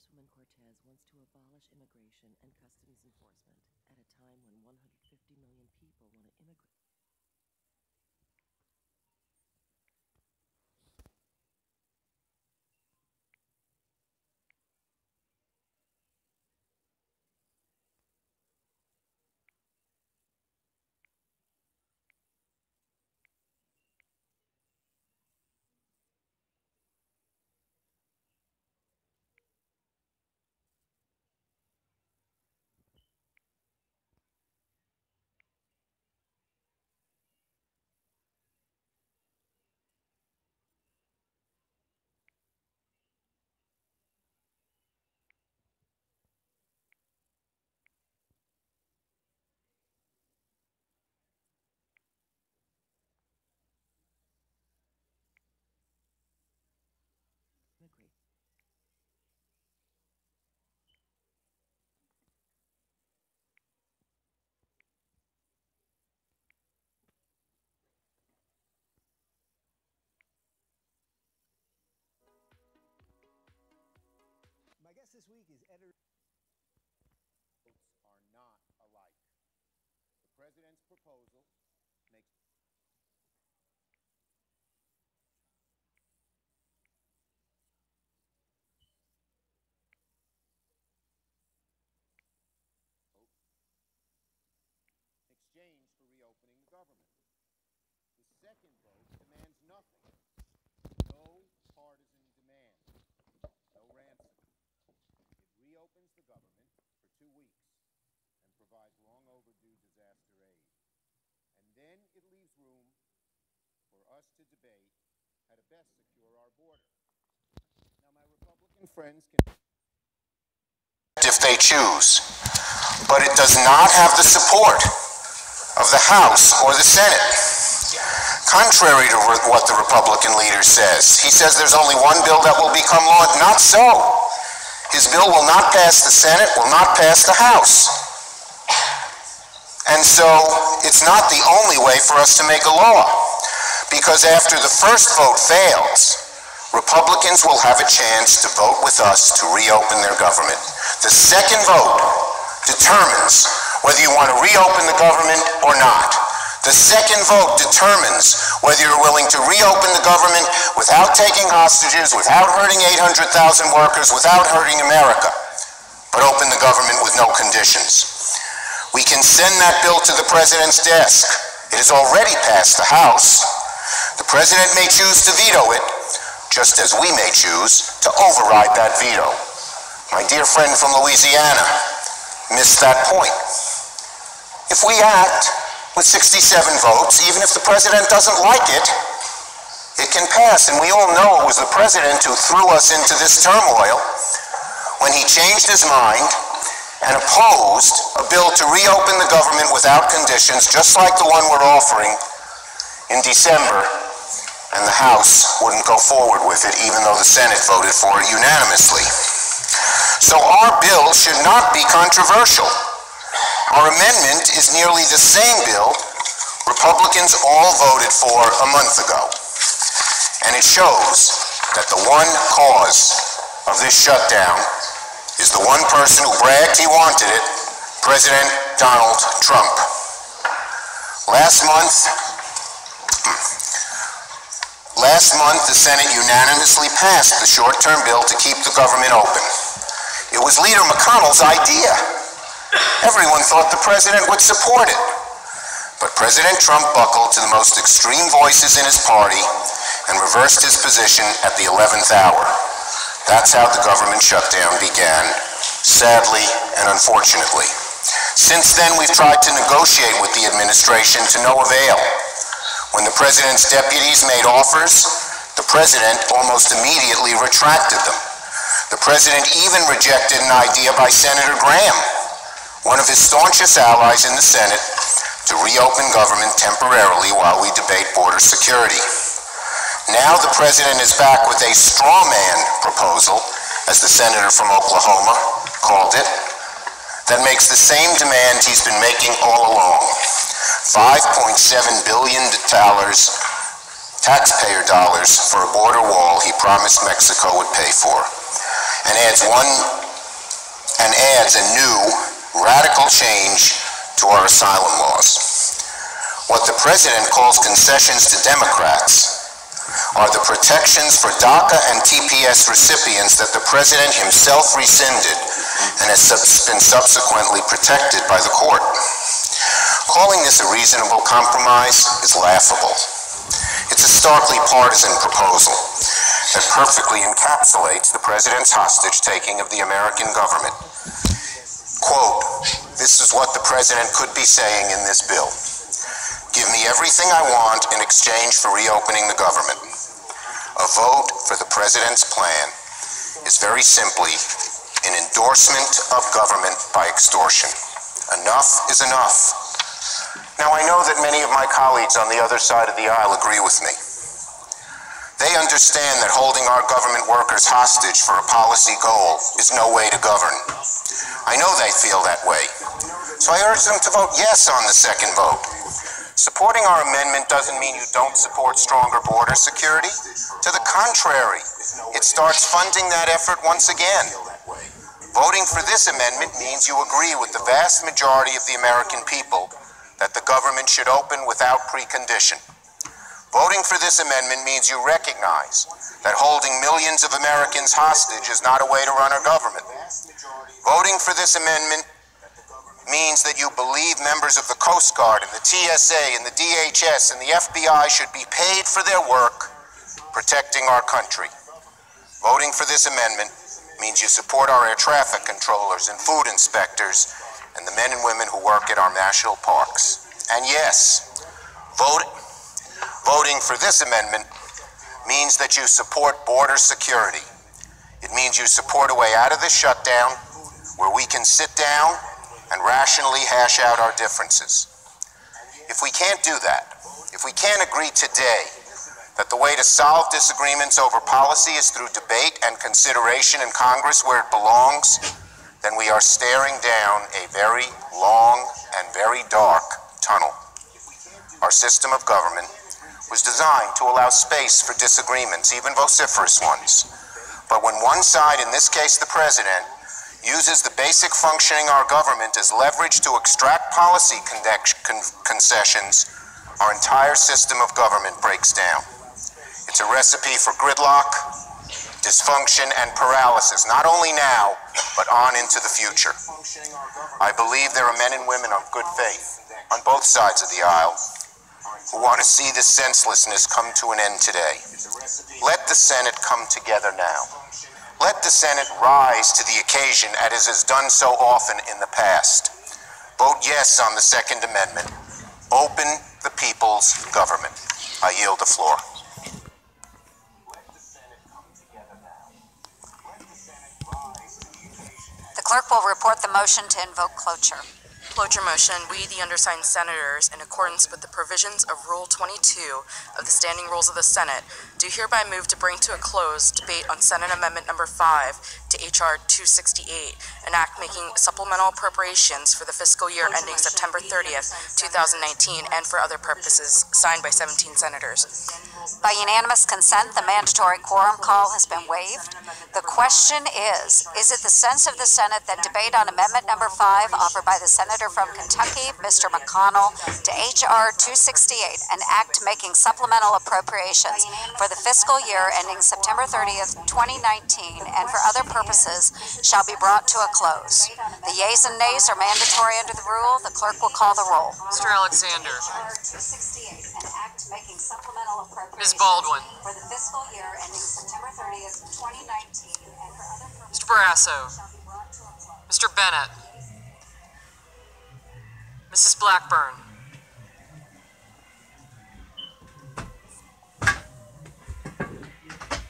Congresswoman Cortez wants to abolish immigration and customs enforcement at a time when 150 million people want to immigrate. My guest this week is editor. Votes are not alike. The president's proposal makes in exchange for reopening the government. The second vote demands nothing. No partisan demand. No ransom. It reopens the government for 2 weeks and provides long overdue disaster aid. And then it leaves room for us to debate how to best secure our border. Now, my Republican friends can, if they choose, but it does not have the support of the House or the Senate. Contrary to what the Republican leader says, he says there's only one bill that will become law. Not so. His bill will not pass the Senate, will not pass the House. And so it's not the only way for us to make a law, because after the first vote fails, Republicans will have a chance to vote with us to reopen their government. The second vote determines whether you want to reopen the government or not. The second vote determines whether you're willing to reopen the government without taking hostages, without hurting 800,000 workers, without hurting America, but open the government with no conditions. We can send that bill to the president's desk. It has already passed the House. The president may choose to veto it, just as we may choose to override that veto. My dear friend from Louisiana missed that point. If we act with 67 votes, even if the president doesn't like it, it can pass. And we all know it was the president who threw us into this turmoil when he changed his mind and opposed a bill to reopen the government without conditions, just like the one we're offering in December, and the House wouldn't go forward with it, even though the Senate voted for it unanimously. So our bill should not be controversial. Our amendment is nearly the same bill Republicans all voted for a month ago. And it shows that the one cause of this shutdown is the one person who bragged he wanted it, President Donald Trump. Last month, the Senate unanimously passed the short-term bill to keep the government open. It was Leader McConnell's idea. Everyone thought the president would support it. But President Trump buckled to the most extreme voices in his party and reversed his position at the 11th hour. That's how the government shutdown began, sadly and unfortunately. Since then, we've tried to negotiate with the administration to no avail. When the president's deputies made offers, the president almost immediately retracted them. The president even rejected an idea by Senator Graham, one of his staunchest allies in the Senate, to reopen government temporarily while we debate border security. Now the president is back with a straw man proposal, as the senator from Oklahoma called it, that makes the same demand he's been making all along. $5.7 billion taxpayer dollars for a border wall he promised Mexico would pay for. and adds a new radical change to our asylum laws. What the president calls concessions to Democrats are the protections for DACA and TPS recipients that the president himself rescinded and has been subsequently protected by the court. Calling this a reasonable compromise is laughable. It's a starkly partisan proposal that perfectly encapsulates the president's hostage-taking of the American government. Quote, "This is what the president could be saying in this bill. Give me everything I want in exchange for reopening the government. A vote for the president's plan is very simply an endorsement of government by extortion. Enough is enough." Now, I know that many of my colleagues on the other side of the aisle agree with me. They understand that holding our government workers hostage for a policy goal is no way to govern. I know they feel that way. So I urge them to vote yes on the second vote. Supporting our amendment doesn't mean you don't support stronger border security. To the contrary, it starts funding that effort once again. Voting for this amendment means you agree with the vast majority of the American people that the government should open without precondition. Voting for this amendment means you recognize that holding millions of Americans hostage is not a way to run a government. Voting for this amendment means that you believe members of the Coast Guard and the TSA and the DHS and the FBI should be paid for their work protecting our country. Voting for this amendment means you support our air traffic controllers and food inspectors and the men and women who work at our national parks. And yes, voting for this amendment means that you support border security. It means you support a way out of this shutdown where we can sit down and rationally hash out our differences. If we can't do that, if we can't agree today that the way to solve disagreements over policy is through debate and consideration in Congress where it belongs, then we are staring down a very long and very dark tunnel. Our system of government was designed to allow space for disagreements, even vociferous ones. But when one side, in this case the president, uses the basic functioning of our government as leverage to extract policy concessions, our entire system of government breaks down. It's a recipe for gridlock, dysfunction, and paralysis, not only now, but on into the future. I believe there are men and women of good faith on both sides of the aisle who want to see this senselessness come to an end today. Let the Senate come together now. Let the Senate rise to the occasion as it has done so often in the past. Vote yes on the Second Amendment. Open the people's government. I yield the floor. The clerk will report the motion to invoke cloture. Cloture motion, we, the undersigned senators, in accordance with the provisions of Rule 22 of the Standing Rules of the Senate, do hereby move to bring to a close debate on Senate Amendment Number 5 to H.R. 268, an act making supplemental appropriations for the fiscal year ending September 30th, 2019, and for other purposes, signed by 17 senators. By unanimous consent, the mandatory quorum call has been waived. The question is it the sense of the Senate that debate on Amendment Number 5 offered by the Senator from Kentucky, Mr. McConnell, to H.R. 268, an act making supplemental appropriations for the fiscal year ending September 30th, 2019, and for other purposes, shall be brought to a close. The yeas and nays are mandatory under the rule. The clerk will call the roll. Mr. Alexander. H.R. 268, an act making supplemental appropriations Ms. Baldwin. for the fiscal year ending September 30th, 2019, and for other purposes. Mr. Barrasso. Shall be brought to a close. Mr. Bennett. Mrs. Blackburn.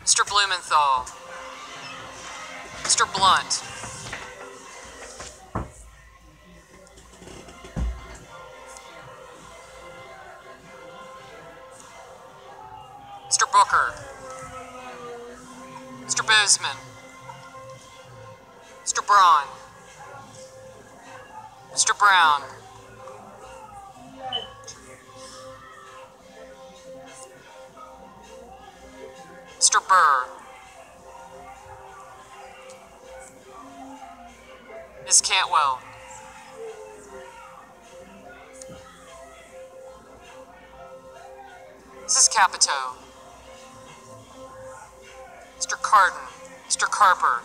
Mr. Blumenthal. Mr. Blunt. Mr. Booker. Mr. Bozeman. Mr. Braun. Mr. Brown. Mr. Burr. Ms. Cantwell. Mrs. Capito. Mr. Carden. Mr. Carper.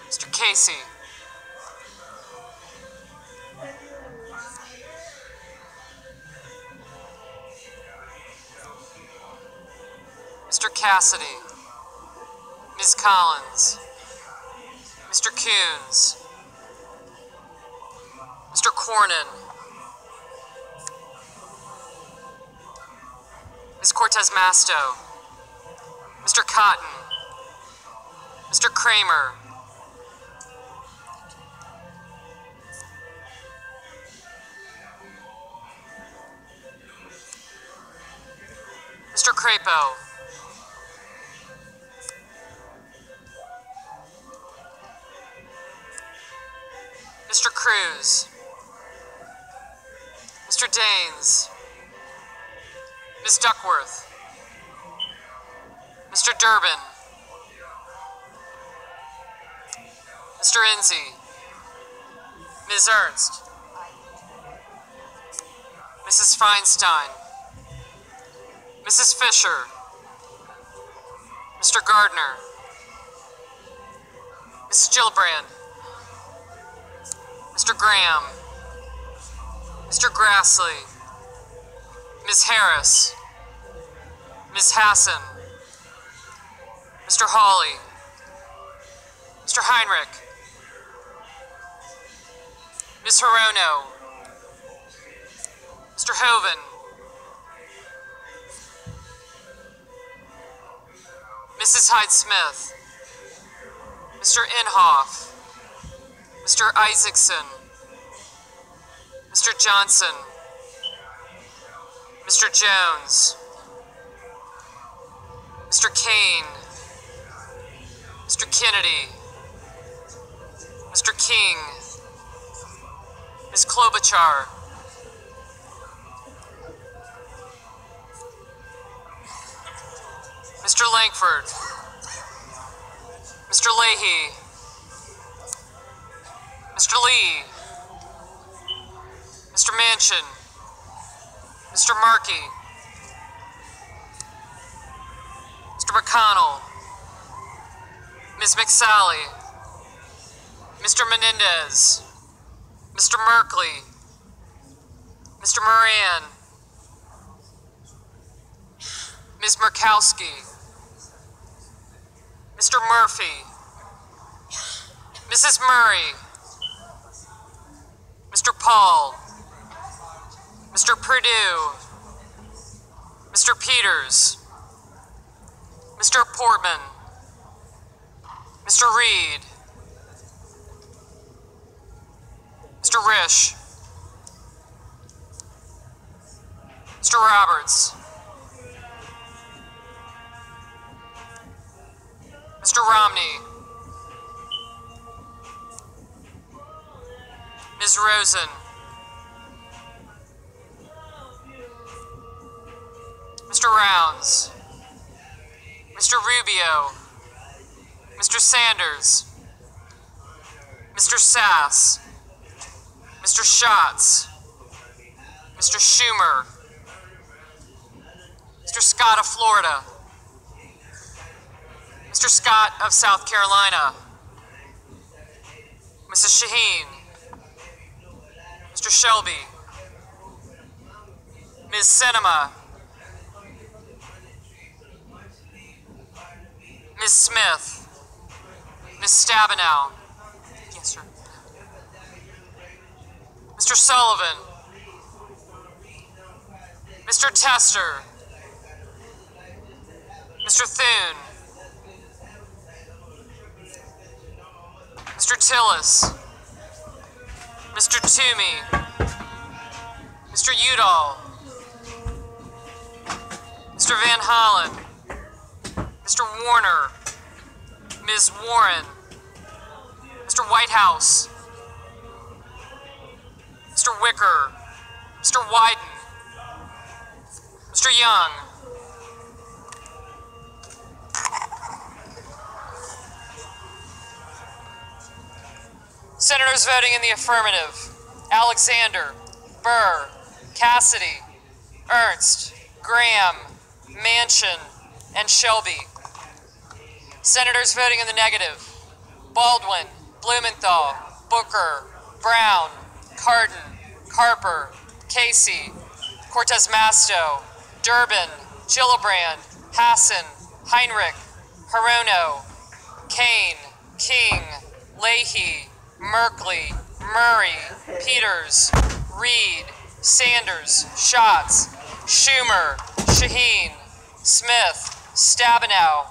Mr. Casey. Mr. Cassidy. Ms. Collins. Mr. Coons. Mr. Cornyn. Ms. Cortez Masto. Mr. Cotton. Mr. Kramer. Mr. Crapo. Mr. Cruz. Mr. Daines. Ms. Duckworth. Mr. Durbin. Mr. Enzi. Ms. Ernst. Mrs. Feinstein. Mrs. Fisher. Mr. Gardner. Mrs. Gillibrand. Mr. Graham. Mr. Grassley. Ms. Harris. Ms. Hassan. Mr. Hawley. Mr. Heinrich. Ms. Hirono. Mr. Hoven. Mrs. Hyde-Smith. Mr. Inhofe. Mr. Isaacson. Mr. Johnson. Mr. Jones. Mr. Kane. Mr. Kennedy. Mr. King. Ms. Klobuchar. Mr. Langford. Mr. Leahy. Mr. Lee. Mr. Manchin. Mr. Markey. Mr. McConnell. Ms. McSally. Mr. Menendez. Mr. Merkley. Mr. Moran. Ms. Murkowski. Mr. Murphy. Mrs. Murray. Mr. Paul. Mr. Perdue. Mr. Peters. Mr. Portman. Mr. Reed. Mr. Risch. Mr. Roberts. Mr. Romney. Ms. Rosen. Mr. Rounds. Mr. Rubio. Mr. Sanders. Mr. Sass. Mr. Schatz. Mr. Schumer. Mr. Scott of Florida. Mr. Scott of South Carolina. Mrs. Shaheen. Mr. Shelby. Ms. Sinema. Ms. Smith. Ms. Stabenow. Yes, sir. Mr. Sullivan. Mr. Tester. Mr. Thune. Mr. Tillis. Mr. Toomey. Mr. Udall. Mr. Van Hollen. Mr. Warner. Ms. Warren. Mr. Whitehouse. Mr. Wicker. Mr. Wyden. Mr. Young. Senators voting in the affirmative: Alexander, Burr, Cassidy, Ernst, Graham, Manchin, and Shelby. Senators voting in the negative: Baldwin, Blumenthal, Booker, Brown, Cardin, Carper, Casey, Cortez Masto, Durbin, Gillibrand, Hassan, Heinrich, Hirono, Kane, King, Leahy, Merkley, Murray, Peters, Reed, Sanders, Schatz, Schumer, Shaheen, Smith, Stabenow,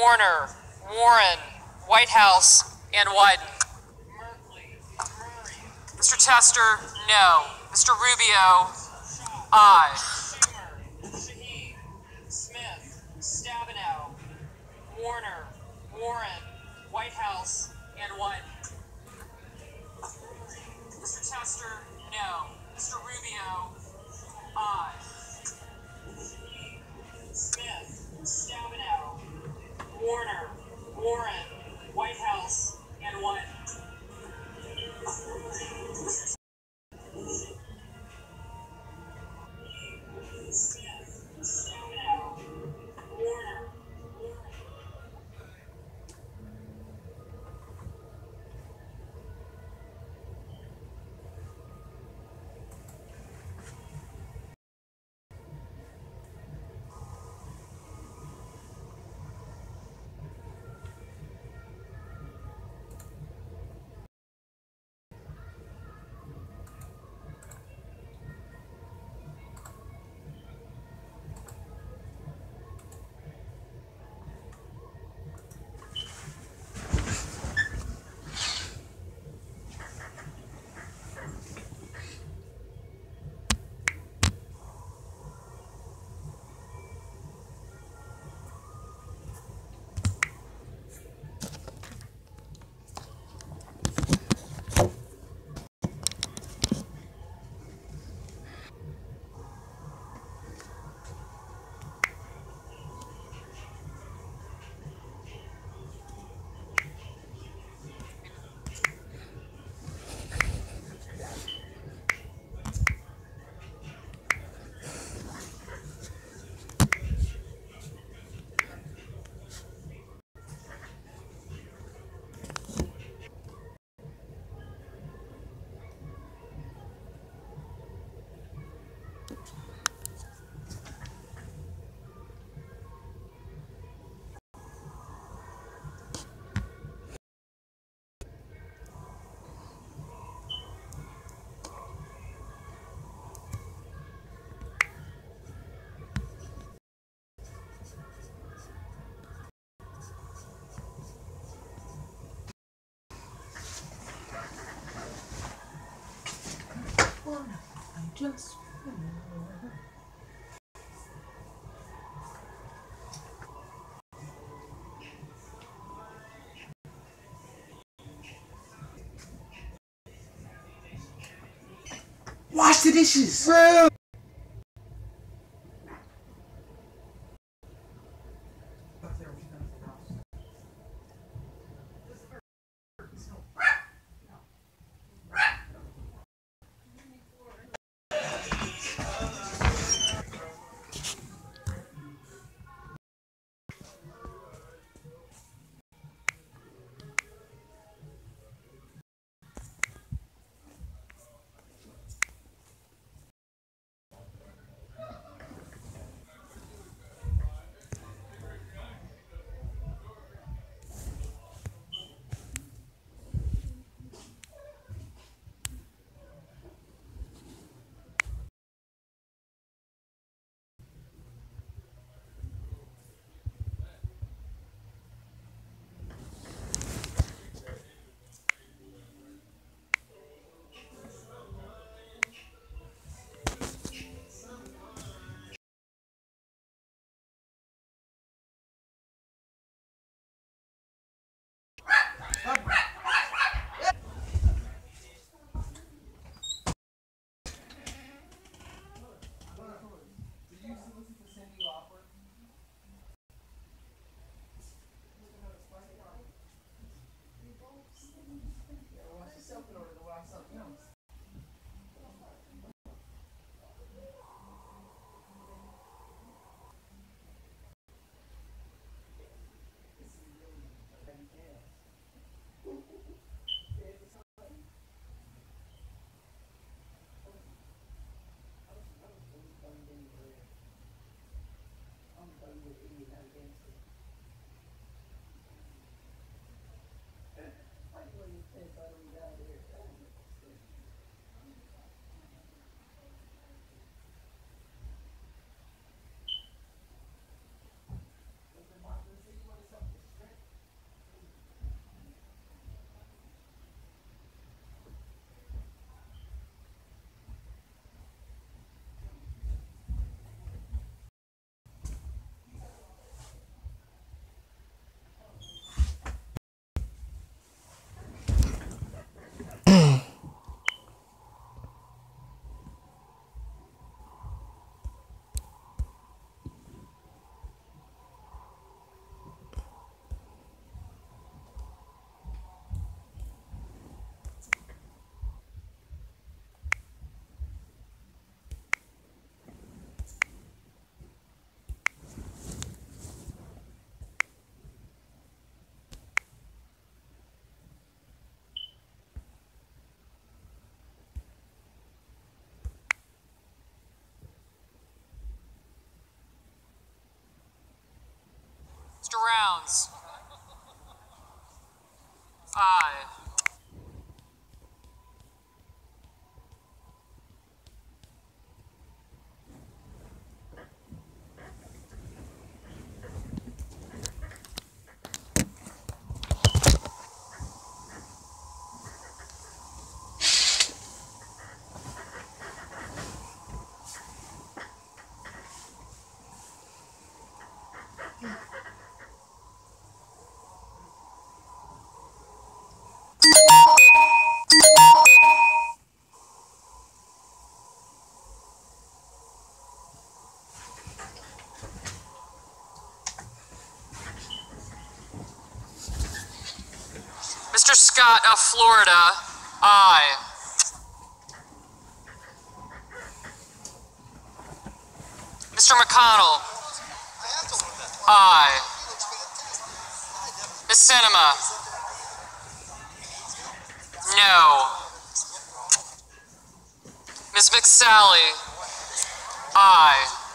Warner, Warren, Whitehouse, and Wyden. Mr. Tester, no. Mr. Rubio, aye. Shaheen, Smith, Stabenow, Warner, Warren, Whitehouse, and Wyden. Mr. Tester, no. Mr. Rubio, aye. Shaheen, Smith, Stabenow, Warner, Warren, Whitehouse, and Wyden. Just wash the dishes. Bro. Mr. Rounds. Aye. Mr. Scott of Florida, aye. Mr. McConnell, aye. Miss Cinema, no. Miss McSally, aye.